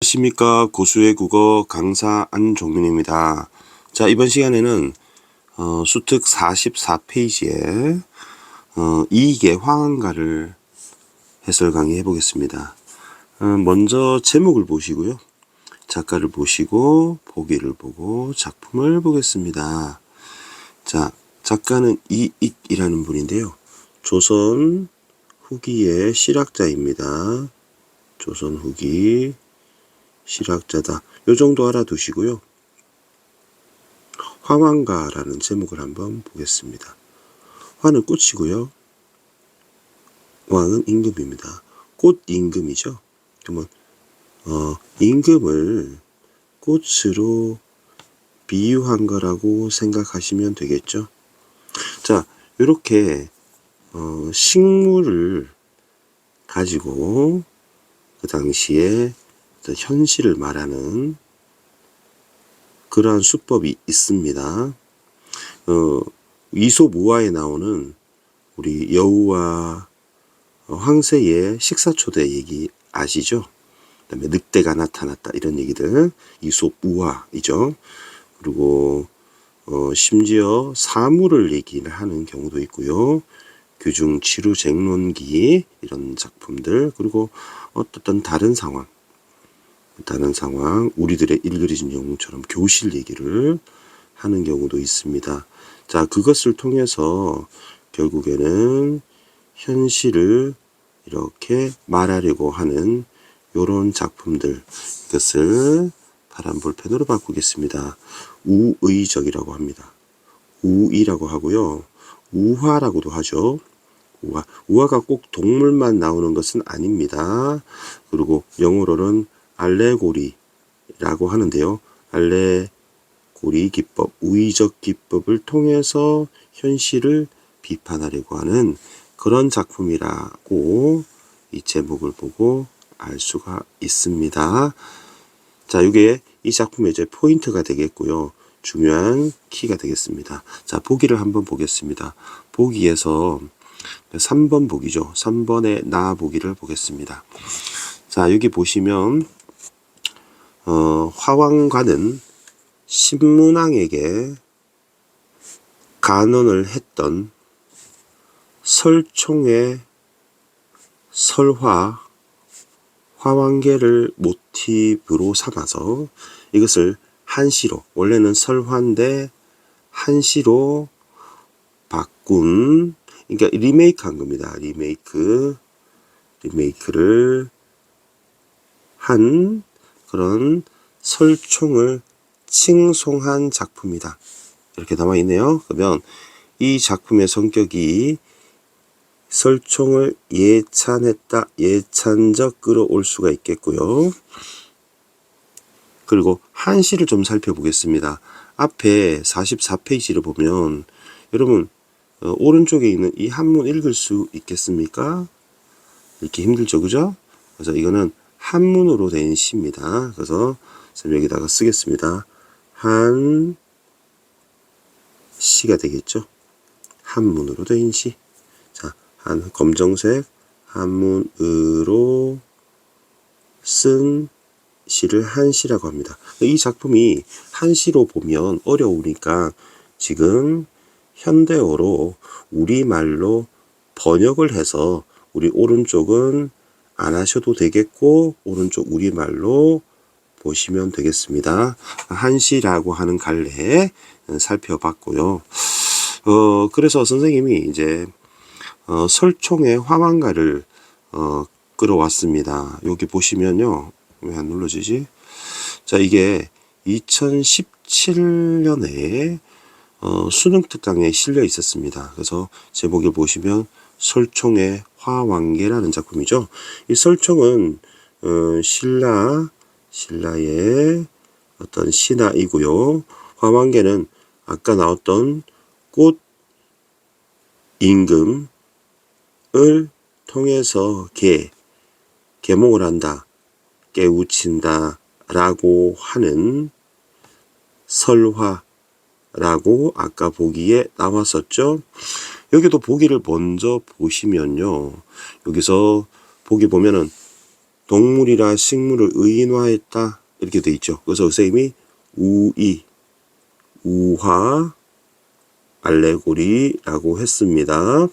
안녕하십니까. 고수의 국어 강사 안종민입니다. 자, 이번 시간에는 수특 44페이지에 이익의 화환가를 해설 강의해 보겠습니다. 먼저 제목을 보시고요. 작가를 보시고 보기를 보고 작품을 보겠습니다. 자, 작가는 이익이라는 분인데요. 조선 후기의 실학자입니다. 조선 후기 실학자다. 요 정도 알아두시고요. 화환가라는 제목을 한번 보겠습니다. 화는 꽃이고요. 왕은 임금입니다. 꽃 임금이죠. 그러면 임금을 꽃으로 비유한 거라고 생각하시면 되겠죠. 자, 이렇게 식물을 가지고 그 당시에 현실을 말하는 그러한 수법이 있습니다. 이솝우화에 나오는 우리 여우와 황새의 식사초대 얘기 아시죠? 그 다음에 늑대가 나타났다 이런 얘기들 이솝우화이죠. 그리고 심지어 사물을 얘기를 하는 경우도 있고요. 규중치루쟁론기 이런 작품들, 그리고 어떤 다른 상황 우리들의 일그러진 영웅처럼 교실 얘기를 하는 경우도 있습니다. 자, 그것을 통해서 결국에는 현실을 이렇게 말하려고 하는 요런 작품들, 이것을 파란 볼펜으로 바꾸겠습니다. 우의적이라고 합니다. 우의라고 하고요. 우화라고도 하죠. 우화가 꼭 동물만 나오는 것은 아닙니다. 그리고 영어로는 알레고리라고 하는데요. 알레고리 기법, 우의적 기법을 통해서 현실을 비판하려고 하는 그런 작품이라고 이 제목을 보고 알 수가 있습니다. 자, 이게 이 작품의 이제 포인트가 되겠고요. 중요한 키가 되겠습니다. 자, 보기를 한번 보겠습니다. 보기에서 3번 보기죠. 3번의 나 보기를 보겠습니다. 자, 여기 보시면 화환가는 신문왕에게 간언을 했던 설총의 설화 화환계를 모티브로 삼아서 이것을 한시로, 원래는 설화인데 한시로 바꾼, 그러니까 리메이크 한 겁니다. 리메이크를 한 그런 설총을 칭송한 작품이다. 이렇게 남아 있네요. 그러면 이 작품의 성격이 설총을 예찬했다, 예찬적 끌어올 수가 있겠고요. 그리고 한시를 좀 살펴보겠습니다. 앞에 44페이지를 보면 여러분 오른쪽에 있는 이 한문 읽을 수 있겠습니까? 읽기 힘들죠, 그죠? 그래서 이거는 한문으로 된 시입니다. 그래서 여기다가 쓰겠습니다. 한 시가 되겠죠. 한문으로 된 시. 자, 한 검정색 한문으로 쓴 시를 한시라고 합니다. 이 작품이 한시로 보면 어려우니까 지금 현대어로 우리말로 번역을 해서 우리 오른쪽은 안 하셔도 되겠고 오른쪽 우리말로 보시면 되겠습니다. 한시라고 하는 갈래 살펴봤고요. 그래서 선생님이 이제 설총의 화환가를 끌어왔습니다. 여기 보시면요. 왜 안 눌러지지? 자, 이게 2017년에 수능 특강에 실려 있었습니다. 그래서 제목을 보시면 설총의 화환계라는 작품이죠. 이 설총은 신라의 어떤 신하이고요. 화환계는 아까 나왔던 꽃 임금을 통해서 계몽을 한다, 깨우친다 라고 하는 설화라고 아까 보기에 나왔었죠. 여기도 보기를 먼저 보시면요. 여기서 보기 보면은 동물이라 식물을 의인화했다 이렇게 돼 있죠. 그래서 선생님이 우의, 우화, 알레고리라고 했습니다.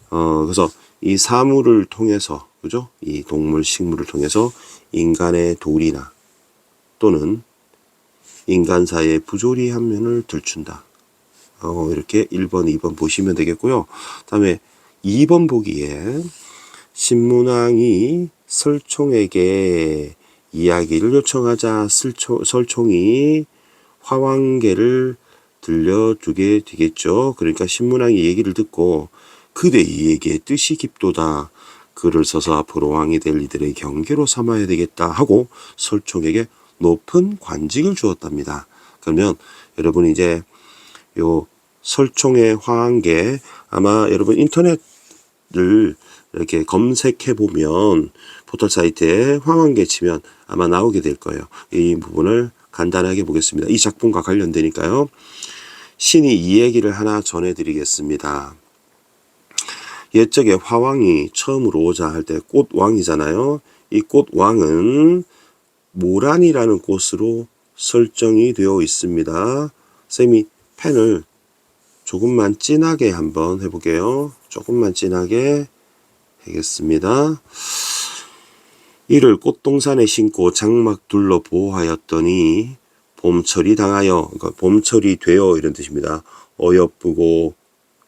그래서 이 사물을 통해서, 그죠? 이 동물, 식물을 통해서 인간의 도리나 또는 인간사의 부조리한 면을 들춘다. 이렇게 1번, 2번 보시면 되겠고요. 다음에 2번 보기에 신문왕이 설총에게 이야기를 요청하자 설총이 화왕계를 들려주게 되겠죠. 그러니까 신문왕이 얘기를 듣고 그대 이에게 뜻이 깊도다. 글을 써서 앞으로 왕이 될 이들의 경계로 삼아야 되겠다 하고 설총에게 높은 관직을 주었답니다. 그러면 여러분 이제 요 설총의 화왕계 아마 여러분 인터넷을 이렇게 검색해 보면 포털 사이트에 화왕계 치면 아마 나오게 될 거예요. 이 부분을 간단하게 보겠습니다. 이 작품과 관련되니까요. 신이 이 얘기를 하나 전해드리겠습니다. 옛적에 화왕이 처음으로 오자 할 때 꽃왕이잖아요. 이 꽃왕은 모란이라는 곳으로 설정이 되어 있습니다. 쌤이 펜을 조금만 진하게 한번 해볼게요. 조금만 진하게 하겠습니다. 이를 꽃동산에 심고 장막 둘러 보호하였더니 봄철이 당하여, 그러니까 봄철이 되어 이런 뜻입니다. 어여쁘고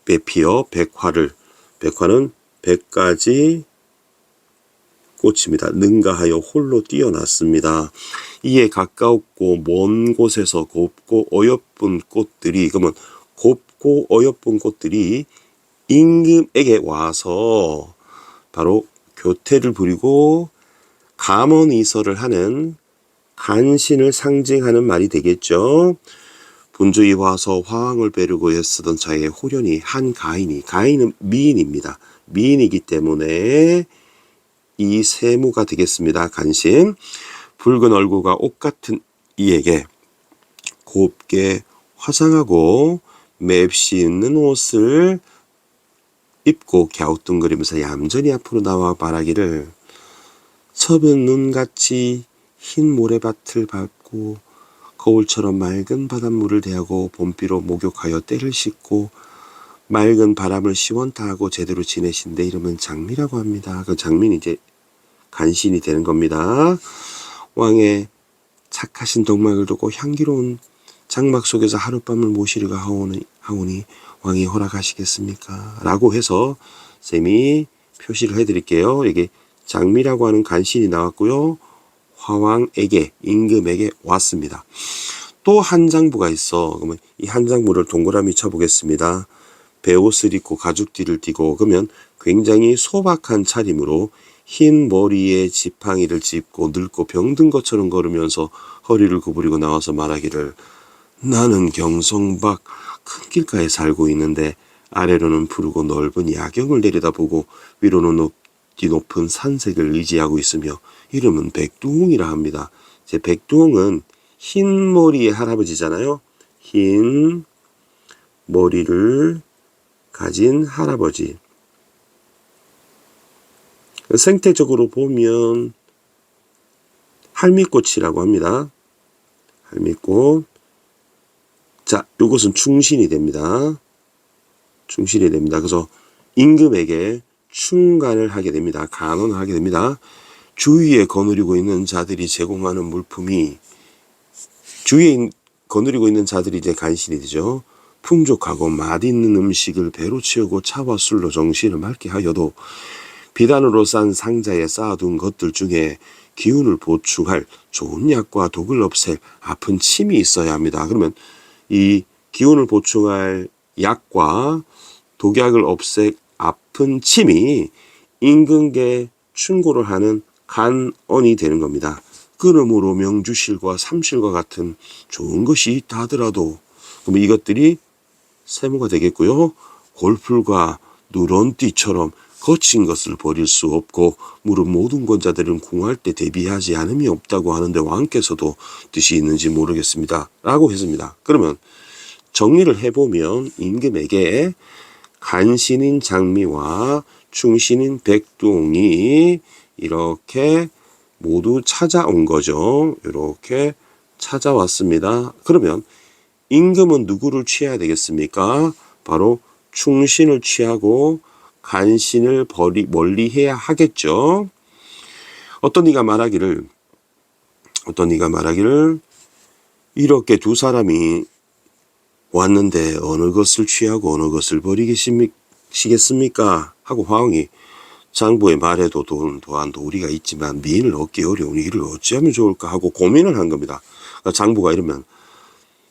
배피어 백화를, 백화는 100가지 꽃입니다. 능가하여 홀로 뛰어났습니다. 이에 가까웠고 먼 곳에서 곱고 어여쁜 꽃들이, 그러면 곱고 어여쁜 꽃들이 임금에게 와서 바로 교태를 부리고 감언이설을 하는 간신을 상징하는 말이 되겠죠. 분주히 와서 화왕을 뵈려고 애쓰던 자의 호련히 한 가인이, 가인은 미인입니다. 미인이기 때문에 이 세무가 되겠습니다. 간신. 붉은 얼굴과 옷 같은 이에게 곱게 화장하고 맵시 있는 옷을 입고 갸우뚱거리면서 얌전히 앞으로 나와 말하기를 섭은 눈같이 흰 모래밭을 밟고 거울처럼 맑은 바닷물을 대하고 봄비로 목욕하여 때를 씻고 맑은 바람을 시원타하고 제대로 지내신데 이러면 장미라고 합니다. 그 장미는 이제 간신이 되는 겁니다. 왕의 착하신 동막을 두고 향기로운 장막 속에서 하룻밤을 모시리가 하오니 왕이 허락하시겠습니까? 라고 해서 쌤이 표시를 해드릴게요. 여기 장미라고 하는 간신이 나왔고요. 화왕에게, 임금에게 왔습니다. 또 한 장부가 있어. 그러면 이 한 장부를 동그라미 쳐보겠습니다. 베옷을 입고 가죽띠를 띠고, 그러면 굉장히 소박한 차림으로 흰 머리에 지팡이를 짚고 늙고 병든 것처럼 걸으면서 허리를 구부리고 나와서 말하기를 나는 경성 밖 큰 길가에 살고 있는데 아래로는 푸르고 넓은 야경을 내려다보고 위로는 높은 산색을 의지하고 있으며 이름은 백두홍이라 합니다. 제 백두홍은 흰 머리의 할아버지잖아요. 흰 머리를 가진 할아버지. 생태적으로 보면 할미꽃이라고 합니다. 할미꽃. 자, 이것은 충신이 됩니다. 충신이 됩니다. 그래서 임금에게 충간을 하게 됩니다. 간언을 하게 됩니다. 주위에 거느리고 있는 자들이 제공하는 물품이 주위에 거느리고 있는 자들이 이제 간신이 되죠. 풍족하고 맛있는 음식을 배로 채우고 차와 술로 정신을 맑게 하여도 비단으로 싼 상자에 쌓아둔 것들 중에 기운을 보충할 좋은 약과 독을 없앨 아픈 침이 있어야 합니다. 그러면 이 기운을 보충할 약과 독약을 없앨 아픈 침이 임금께 충고를 하는 간언이 되는 겁니다. 그러므로 명주실과 삼실과 같은 좋은 것이 있다 하더라도 그럼 이것들이 세무가 되겠고요. 골풀과 누런띠처럼 거친 것을 버릴 수 없고 무릇 모든 권자들은 궁할 때 대비하지 않음이 없다고 하는데 왕께서도 뜻이 있는지 모르겠습니다. 라고 했습니다. 그러면 정리를 해보면 임금에게 간신인 장미와 충신인 백두홍이 이렇게 모두 찾아온 거죠. 이렇게 찾아왔습니다. 그러면 임금은 누구를 취해야 되겠습니까? 바로 충신을 취하고 간신을 멀리해야 하겠죠. 어떤 이가 말하기를 이렇게 두 사람이 왔는데 어느 것을 취하고 어느 것을 버리시겠습니까? 하고 화왕이 장부의 말에도 또한 도리가 있지만 미인을 얻기 어려운 이를 어찌하면 좋을까 하고 고민을 한 겁니다. 그러니까 장부가 이러면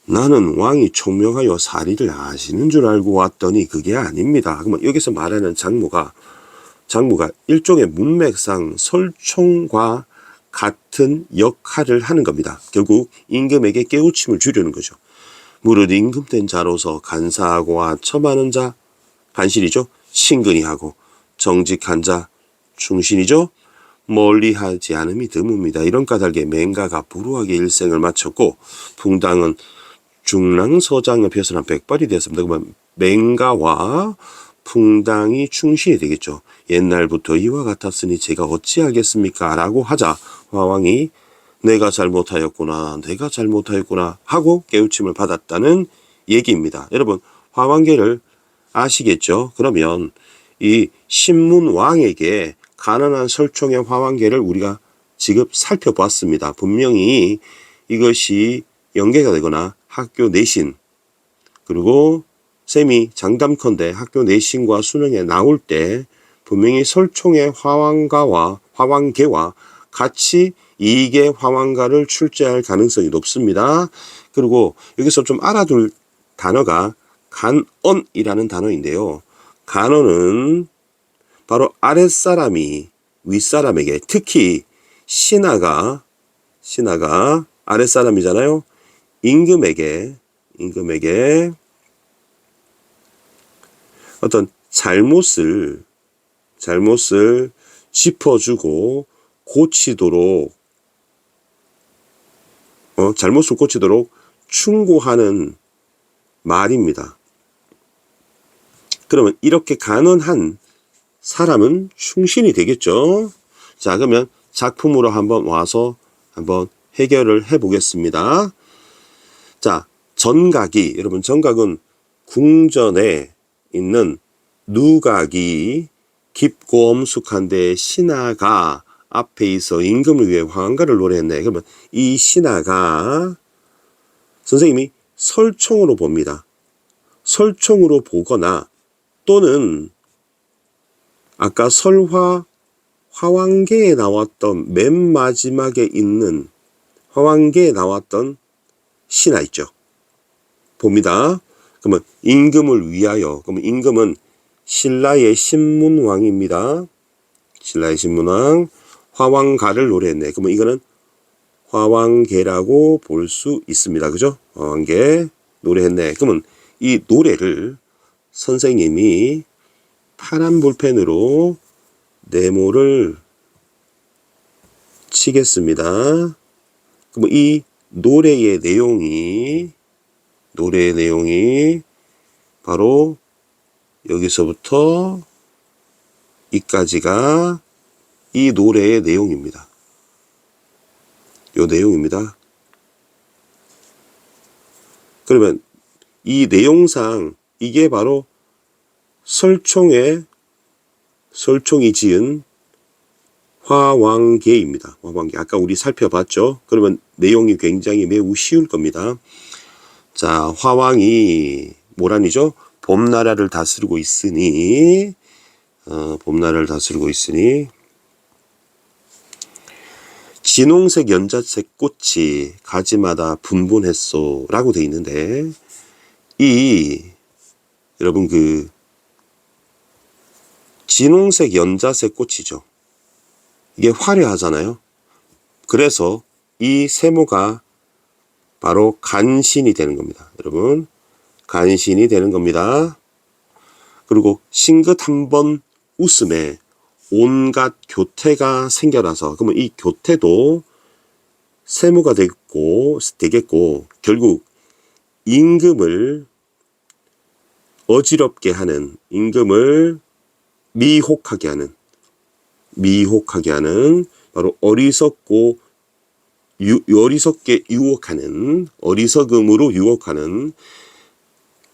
나는 왕이 총명하여 사리를 아시는 줄 알고 왔더니 그게 아닙니다. 그러면 여기서 말하는 장모가 일종의 문맥상 설총과 같은 역할을 하는 겁니다. 결국 임금에게 깨우침을 주려는 거죠. 무릇 임금된 자로서 간사하고와 첨하는 자 간실이죠. 친근히 하고 정직한 자 충신이죠. 멀리하지 않음이 드뭅니다. 이런 까닭에 맹가가 불우하게 일생을 마쳤고 풍당은 중랑서장의 벼슬한 백발이 되었습니다. 그러면 맹가와 풍당이 충신이 되겠죠. 옛날부터 이와 같았으니 제가 어찌하겠습니까? 라고 하자 화왕이 내가 잘못하였구나 하고 깨우침을 받았다는 얘기입니다. 여러분 화왕계를 아시겠죠? 그러면 이 신문왕에게 가난한 설총의 화왕계를 우리가 지금 살펴봤습니다. 분명히 이것이 연계가 되거나 학교 내신 그리고 쌤이 장담컨대 학교 내신과 수능에 나올 때 분명히 설총의 화왕계와 같이 이계 화왕가를 출제할 가능성이 높습니다. 그리고 여기서 좀 알아둘 단어가 간언이라는 단어인데요. 간언은 바로 아랫사람이 윗사람에게 특히 신하가 아랫사람이잖아요. 임금에게 어떤 잘못을 짚어주고 고치도록 잘못을 고치도록 충고하는 말입니다. 그러면 이렇게 간언한 사람은 충신이 되겠죠. 자, 그러면 작품으로 한번 와서 한번 해결을 해 보겠습니다. 자, 전각이, 여러분 전각은 궁전에 있는 누각이 깊고 엄숙한데 신하가 앞에 있어 임금을 위해 화왕가를 노래했네. 그러면 이 신하가 선생님이 설총으로 봅니다. 설총으로 보거나 또는 아까 화왕계에 나왔던 맨 마지막에 있는 화왕계에 나왔던 신하 있죠. 봅니다. 그러면 임금을 위하여. 그러면 임금은 신라의 신문왕입니다. 신라의 신문왕. 화왕가를 노래했네. 그러면 이거는 화왕계라고 볼 수 있습니다. 그죠? 화왕계 노래했네. 그러면 이 노래를 선생님이 파란 볼펜으로 네모를 치겠습니다. 그럼 이 노래의 내용이 바로 여기서부터 이까지가 이 노래의 내용입니다. 요 내용입니다. 그러면 이 내용상 이게 바로 설총이 지은 화왕계입니다. 화왕계. 아까 우리 살펴봤죠? 그러면 내용이 굉장히 매우 쉬울 겁니다. 자, 화왕이 뭐라니죠? 봄나라를 다스리고 있으니 진홍색 연자색 꽃이 가지마다 분분했소 라고 돼 있는데 여러분 진홍색 연자색 꽃이죠. 이게 화려하잖아요. 그래서 이 세모가 바로 간신이 되는 겁니다. 여러분 간신이 되는 겁니다. 그리고 싱긋 한번 웃음에 온갖 교태가 생겨나서 그러면 이 교태도 세모가 되겠고 결국 임금을 어지럽게 하는 임금을 미혹하게 하는 바로 어리석고 어리석게 유혹하는, 어리석음으로 유혹하는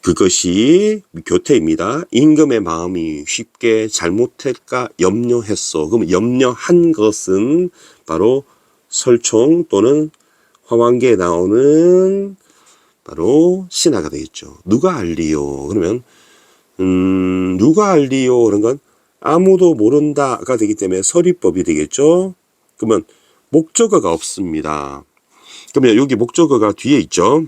그것이 교태입니다. 임금의 마음이 쉽게 잘못할까 염려했어. 그럼 염려한 것은 바로 설총 또는 화왕계에 나오는 바로 신하가 되겠죠. 누가 알리요? 그러면 누가 알리요? 그런 건 아무도 모른다가 되기 때문에 서리법이 되겠죠. 그러면 목적어가 없습니다. 그러면 여기 목적어가 뒤에 있죠.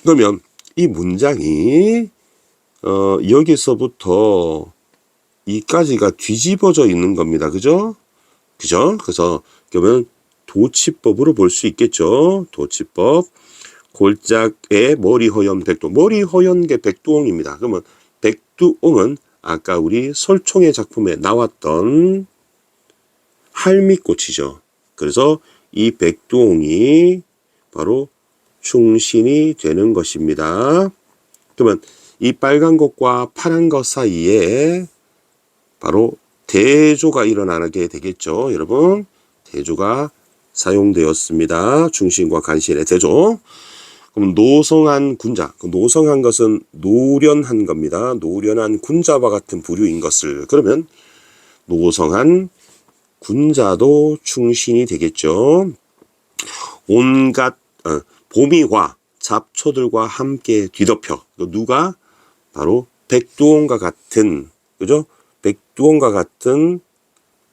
그러면 이 문장이 여기서부터 이까지가 뒤집어져 있는 겁니다. 그죠? 그래서 그러면 도치법으로 볼 수 있겠죠. 도치법. 골짜기에 머리 허연 백두옹. 머리 허연 게 백두옹입니다. 그러면 백두옹은 아까 우리 설총의 작품에 나왔던 할미꽃이죠. 그래서 이 백두옹이 바로 충신이 되는 것입니다. 그러면 이 빨간 것과 파란 것 사이에 바로 대조가 일어나게 되겠죠. 여러분, 대조가 사용되었습니다. 충신과 간신의 대조. 그럼 노성한 군자. 노성한 것은 노련한 겁니다. 노련한 군자와 같은 부류인 것을. 그러면 노성한 군자도 충신이 되겠죠. 온갖 봄이와 잡초들과 함께 뒤덮여. 누가? 바로 백두옹과 같은, 그죠? 백두옹과 같은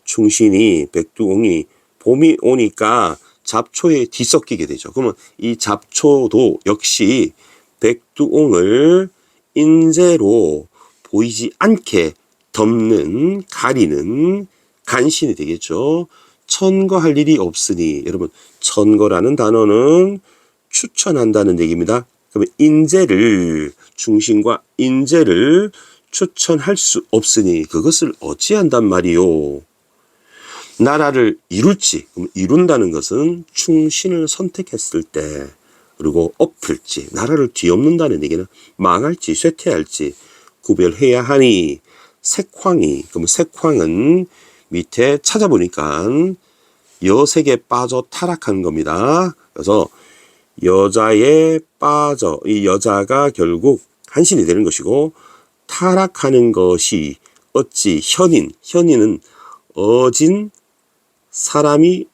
충신이, 백두옹이 봄이 오니까 잡초에 뒤섞이게 되죠. 그러면 이 잡초도 역시 백두옹을 인재로 보이지 않게 덮는, 가리는 간신이 되겠죠. 천거할 일이 없으니, 여러분, 천거라는 단어는 추천한다는 얘기입니다. 그러면 인재를, 충신과 인재를 추천할 수 없으니 그것을 어찌한단 말이요. 나라를 이룰지, 그럼 이룬다는 것은 충신을 선택했을 때, 그리고 엎을지, 나라를 뒤엎는다는 얘기는 망할지 쇠퇴할지 구별해야 하니, 색황이, 그럼 색황은 밑에 찾아보니까 여색에 빠져 타락한 겁니다. 그래서 여자에 빠져, 이 여자가 결국 한신이 되는 것이고, 타락하는 것이 어찌 현인은 어진 사람이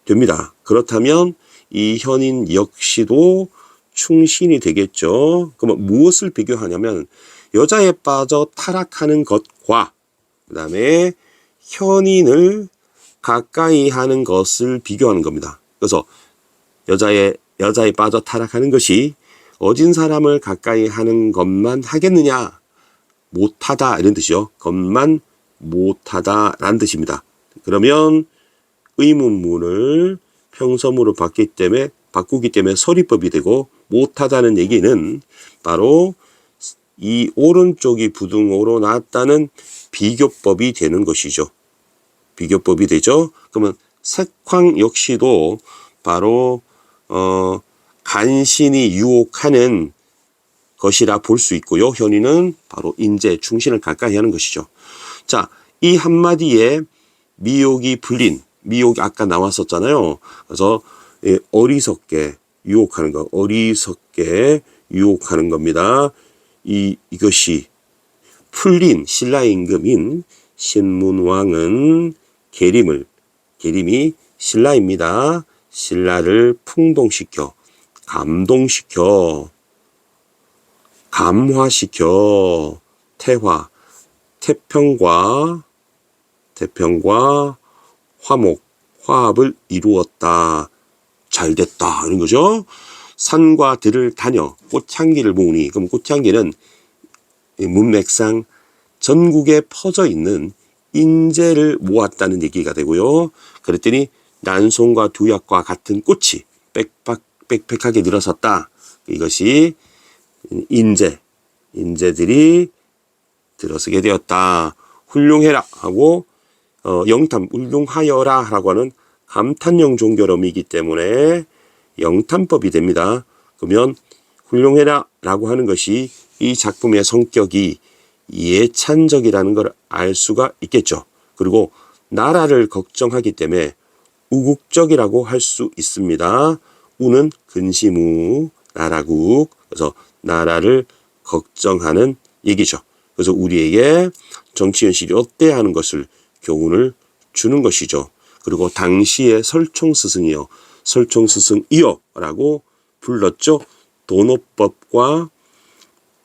됩니다. 그렇다면 이 현인 역시도 충신이 되겠죠. 그러면 무엇을 비교하냐면 여자에 빠져 타락하는 것과 그 다음에 현인을 가까이 하는 것을 비교하는 겁니다. 그래서 여자에 빠져 타락하는 것이 어진 사람을 가까이 하는 것만 하겠느냐? 못하다 이런 뜻이요. 것만 못하다라는 뜻입니다. 그러면 의문문을 평서문으로 바꾸기 때문에 서리법이 되고, 못하다는 얘기는 바로 이 오른쪽이 부등호로 나왔다는 비교법이 되는 것이죠. 비교법이 되죠. 그러면 색황 역시도 바로 간신히 유혹하는 것이라 볼 수 있고요. 현인은 바로 인재, 충신을 가까이 하는 것이죠. 자, 이 한마디에 미혹이 풀린, 미혹이 아까 나왔었잖아요. 그래서 어리석게 유혹하는 것, 어리석게 유혹하는 겁니다. 이것이 풀린 신라의 임금인 신문왕은 계림이 신라입니다. 신라를 풍동시켜, 감동시켜, 감화시켜, 태평과 화합을 이루었다. 잘 됐다. 이런 거죠. 산과 들을 다녀 꽃향기를 모으니, 그럼 꽃향기는 문맥상 전국에 퍼져 있는 인재를 모았다는 얘기가 되고요. 그랬더니 난송과 두약과 같은 꽃이 빽빽하게 늘어섰다. 이것이 인재들이 들어서게 되었다. 훌륭해라 하고 영탐, 훌륭하여라 라고 하는 감탄형 종결음이기 때문에 영탐법이 됩니다. 그러면 훌륭해라 라고 하는 것이 이 작품의 성격이 예찬적이라는 걸 알 수가 있겠죠. 그리고 나라를 걱정하기 때문에 우국적이라고 할 수 있습니다. 우는 근시무, 나라국. 그래서 나라를 걱정하는 얘기죠. 그래서 우리에게 정치 현실이 어때 하는 것을 교훈을 주는 것이죠. 그리고 당시의 설총스승이요. 설총스승이요 라고 불렀죠. 도노법과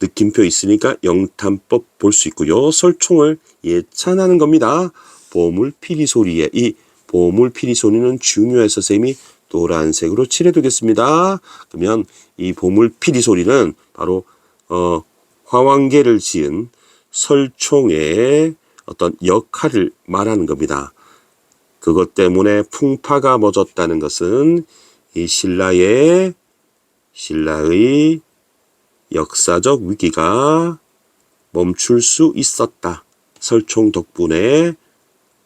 느낌표 있으니까 영탄법 볼 수 있고요. 설총을 예찬하는 겁니다. 보물피리 소리에 이 보물피리 소리는 중요해서 쌤이 노란색으로 칠해두겠습니다. 그러면 이 보물피리 소리는 바로 화왕계를 지은 설총의 어떤 역할을 말하는 겁니다. 그것 때문에 풍파가 멎었다는 것은 이 신라의 역사적 위기가 멈출 수 있었다. 설총 덕분에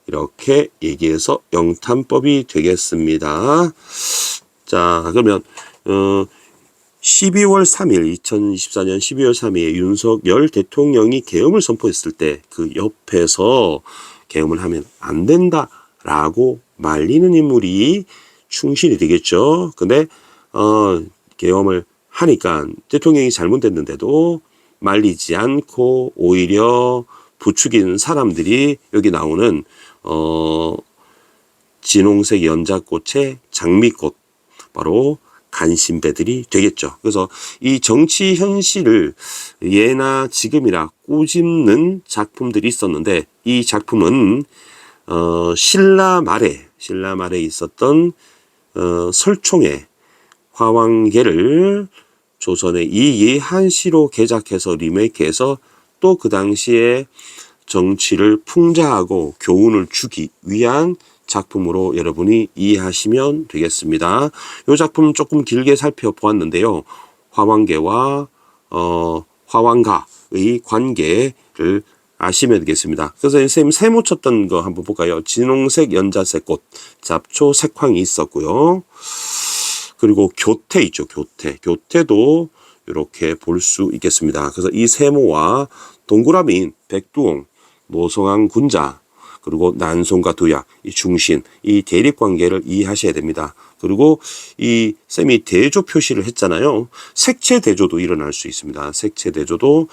이렇게 얘기해서 영탄법이 되겠습니다. 자, 그러면 12월 3일 2024년 12월 3일에 윤석열 대통령이 계엄을 선포했을 때 그 옆에서 계엄을 하면 안 된다라고 말리는 인물이 충신이 되겠죠. 근데 계엄을 하니까 대통령이 잘못됐는데도 말리지 않고 오히려 부추기는 사람들이 여기 나오는 진홍색 연자꽃의 장미꽃 바로 간신배들이 되겠죠. 그래서 이 정치 현실을 예나 지금이나 꼬집는 작품들이 있었는데 이 작품은 신라 말에 있었던 설총의 화왕계를 조선의 이예한시로 개작해서 리메이크해서 또 그 당시에 정치를 풍자하고 교훈을 주기 위한 작품으로 여러분이 이해하시면 되겠습니다. 이 작품 조금 길게 살펴보았는데요. 화왕계와 화왕가의 관계를 아시면 되겠습니다. 그래서 선생님 세모 쳤던 거 한번 볼까요? 진홍색 연자색꽃, 잡초 색황이 있었고요. 그리고 교태 있죠. 교태도 이렇게 볼 수 있겠습니다. 그래서 이 세모와 동그라미인 백두홍, 노성왕 군자, 그리고 난송과 두약, 이 중신, 이 대립관계를 이해하셔야 됩니다. 그리고 이 쌤이 대조 표시를 했잖아요. 색채 대조도 일어날 수 있습니다. 색채 대조도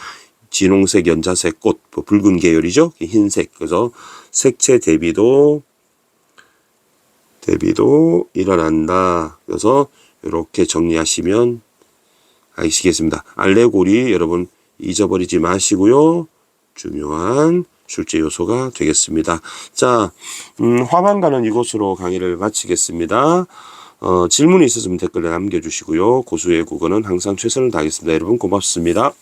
진홍색, 연자색 꽃, 붉은 계열이죠. 흰색. 그래서 색채 대비도 일어난다. 그래서 이렇게 정리하시면 아시겠습니다. 알레고리 여러분 잊어버리지 마시고요. 중요한 출제 요소가 되겠습니다. 자, 화반가는 이것으로 강의를 마치겠습니다. 질문이 있으시면 댓글에 남겨주시고요. 고수의 국어는 항상 최선을 다하겠습니다. 여러분 고맙습니다.